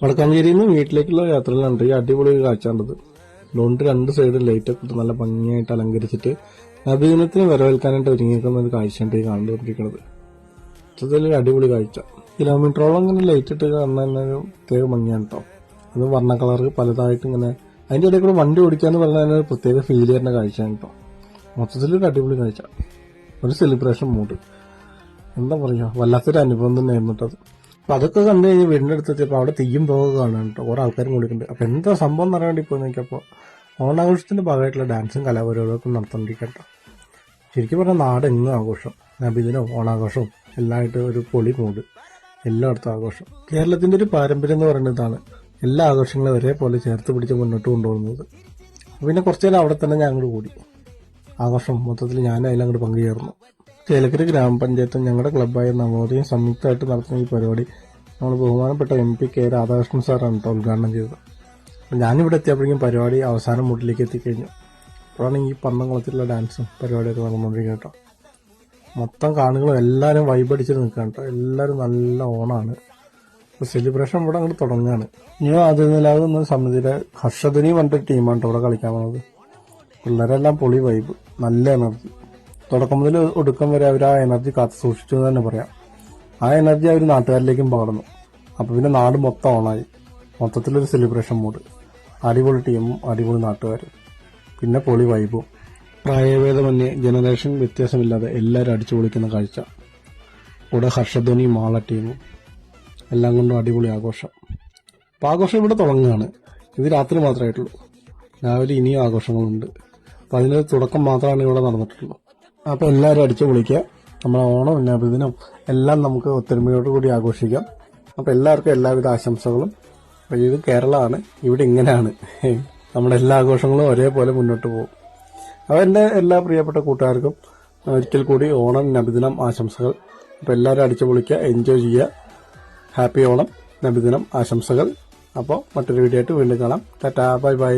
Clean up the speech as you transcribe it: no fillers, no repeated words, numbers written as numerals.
വടക്കാഞ്ചേരിയിൽ നിന്ന് വീട്ടിലേക്കുള്ള യാത്രയിലുണ്ട് ഈ അടിപൊളി കാഴ്ച കണ്ടത്. ലോണിന്റെ രണ്ട് സൈഡും ലൈറ്റൊക്കെ ഇട്ട് നല്ല ഭംഗിയായിട്ട് അലങ്കരിച്ചിട്ട് നബിദിനത്തിന് വരവേൽക്കാനായിട്ട് ഒരുങ്ങിയിരിക്കുന്ന ഒരു കാഴ്ചയാണ് ഈ കണ്ടുകൊണ്ടിരിക്കുന്നത്. മൊത്തത്തിൽ അടിപൊളി കാഴ്ച. കിലോമീറ്ററോളം ഇങ്ങനെ ലൈറ്റ് ഇട്ട് കാണാൻ ഒരു പ്രത്യേക ഭംഗിയാണ് കേട്ടോ. അത് വർണ്ണ കളറ് പലതായിട്ട് ഇങ്ങനെ അതിന്റെ ഇടയിൽ കൂടെ വണ്ടി ഓടിക്കാന്ന് പറഞ്ഞാൽ ഒരു പ്രത്യേക ഫീൽ ചെയ്യുന്ന കാഴ്ചയാണ് കേട്ടോ. മൊത്തത്തിലൊരു അടിപൊളി കാഴ്ച, ഒരു സെലിബ്രേഷൻ മൂഡ്. എന്താ പറയാ, വല്ലാത്തൊരു അനുഭവം തന്നെയായിരുന്നു കേട്ടത്. അപ്പൊ അതൊക്കെ കണ്ടു കഴിഞ്ഞ് വീടിന്റെ അടുത്തെത്തിയപ്പോൾ അവിടെ തീയും പോക കാണാൻ കേട്ടോ. കുറെ ആൾക്കാരും കൂടിയിട്ടുണ്ട്. അപ്പൊ എന്താ സംഭവം എന്ന് അറിയാൻ വേണ്ടി പോയി നോക്കിയപ്പോൾ ഓണാഘോഷത്തിന്റെ ഭാഗമായിട്ടുള്ള ഡാൻസും കലാപരിപാടികളൊക്കെ നടത്തോണ്ടിരിക്കട്ടോ. ശരിക്കും പറഞ്ഞാൽ നാട് എങ്ങും ആഘോഷം, നബിദിനവും ഓണാഘോഷവും എല്ലാമായിട്ട് ഒരു പൊളി മൂഡ്, എല്ലായിടത്തും ആഘോഷം. കേരളത്തിന്റെ ഒരു പാരമ്പര്യം എന്ന് പറയുന്നത് ഇതാണ്, എല്ലാ ആഘോഷങ്ങളും ഒരേപോലെ ചേർത്ത് പിടിച്ച് മുന്നോട്ട് കൊണ്ടുപോകുന്നത്. പിന്നെ കുറച്ചു നേരം അവിടെ തന്നെ ഞാൻ അങ്ങോട്ട് കൂടി ആഘോഷം മൊത്തത്തിൽ ഞാൻ അതിലങ്ങോട്ട് പങ്കുചേർന്നു. ചേലക്കര ഗ്രാമപഞ്ചായത്തും ഞങ്ങളുടെ ക്ലബ്ബായ നവോദയം സംയുക്തമായിട്ട് നടത്തുന്ന ഈ പരിപാടി നമ്മൾ ബഹുമാനപ്പെട്ട MP കെ രാധാകൃഷ്ണൻ സാറാണ് ഉദ്ഘാടനം ചെയ്തത്. ഞാനിവിടെ എത്തിയപ്പോഴേക്കും പരിപാടി അവസാനം മുട്ടിലേക്ക് എത്തിക്കഴിഞ്ഞു. അപ്പോഴാണ് ഈ പന്തംകുളത്തിലുള്ള ഡാൻസും പരിപാടിയൊക്കെ നടന്നുകൊണ്ടിരിക്കുന്നത് കേട്ടോ. മൊത്തം കാണുകളും എല്ലാവരും വൈബടിച്ച് നിൽക്കാൻ കേട്ടോ. എല്ലാവരും നല്ല ഓണാണ്. സെലിബ്രേഷൻ ഇവിടെ അങ്ങോട്ട് തുടങ്ങുകയാണ്. ഇനി അതിലാകുന്ന സമിതിയുടെ ഹർഷധ്വനി പറഞ്ഞിട്ട് ടീമാണ് ഇവിടെ കളിക്കാൻ പോകുന്നത്. പിള്ളേരെല്ലാം പൊളി വൈബ്, നല്ല എനർജി. തുടക്കം മുതൽ ഒടുക്കം വരെ അവർ ആ എനർജി കാത്തു സൂക്ഷിച്ചു എന്ന് തന്നെ പറയാം. ആ എനർജി അവർ നാട്ടുകാരിലേക്കും പകർന്നു. അപ്പൊ പിന്നെ നാട് മൊത്തം ഓണായി. മൊത്തത്തിലൊരു സെലിബ്രേഷൻ മൂഡ്. അടിപൊളി ടീമും അടിപൊളി നാട്ടുകാരും പിന്നെ പൊളി വൈബും. പ്രായഭേദമന്യേ ജനറേഷൻ വ്യത്യാസമില്ലാതെ എല്ലാവരും അടിച്ചു പൊളിക്കുന്ന കാഴ്ച. കൂടെ ഹർഷധ്വനി മാള ടീമും എല്ലാം കൊണ്ടും അടിപൊളി ആഘോഷം. അപ്പൊ ആഘോഷം ഇവിടെ തുടങ്ങുകയാണ്. ഇത് രാത്രി മാത്രമായിട്ടുള്ളൂ. രാവിലെ ഇനിയും ആഘോഷങ്ങളുണ്ട്. അപ്പൊ അതിന്റെ തുടക്കം മാത്രമാണ് ഇവിടെ നടന്നിട്ടുള്ളൂ. അപ്പൊ എല്ലാവരും അടിച്ചു പൊളിക്കുക. നമ്മളെ ഓണം നബിദിനം എല്ലാം നമുക്ക് ഒത്തൊരുമയോടുകൂടി ആഘോഷിക്കാം. അപ്പൊ എല്ലാവർക്കും എല്ലാവിധ ആശംസകളും. അപ്പൊ ഇത് കേരളമാണ്, ഇവിടെ ഇങ്ങനെയാണ്. നമ്മുടെ എല്ലാ ആഘോഷങ്ങളും ഒരേപോലെ മുന്നോട്ട് പോകും. അപ്പൊ എന്റെ എല്ലാ പ്രിയപ്പെട്ട കൂട്ടുകാർക്കും ഒരിക്കൽ കൂടി ഓണം നബിദിനം ആശംസകൾ. അപ്പൊ എല്ലാവരും അടിച്ചു പൊളിക്കുക, എൻജോയ് ചെയ്യുക. ഹാപ്പി ഓണം നബിദിനം ആശംസകൾ. അപ്പോൾ മറ്റൊരു വീഡിയോ ആയിട്ട് വീണ്ടും കാണാം. Tata, bye bye.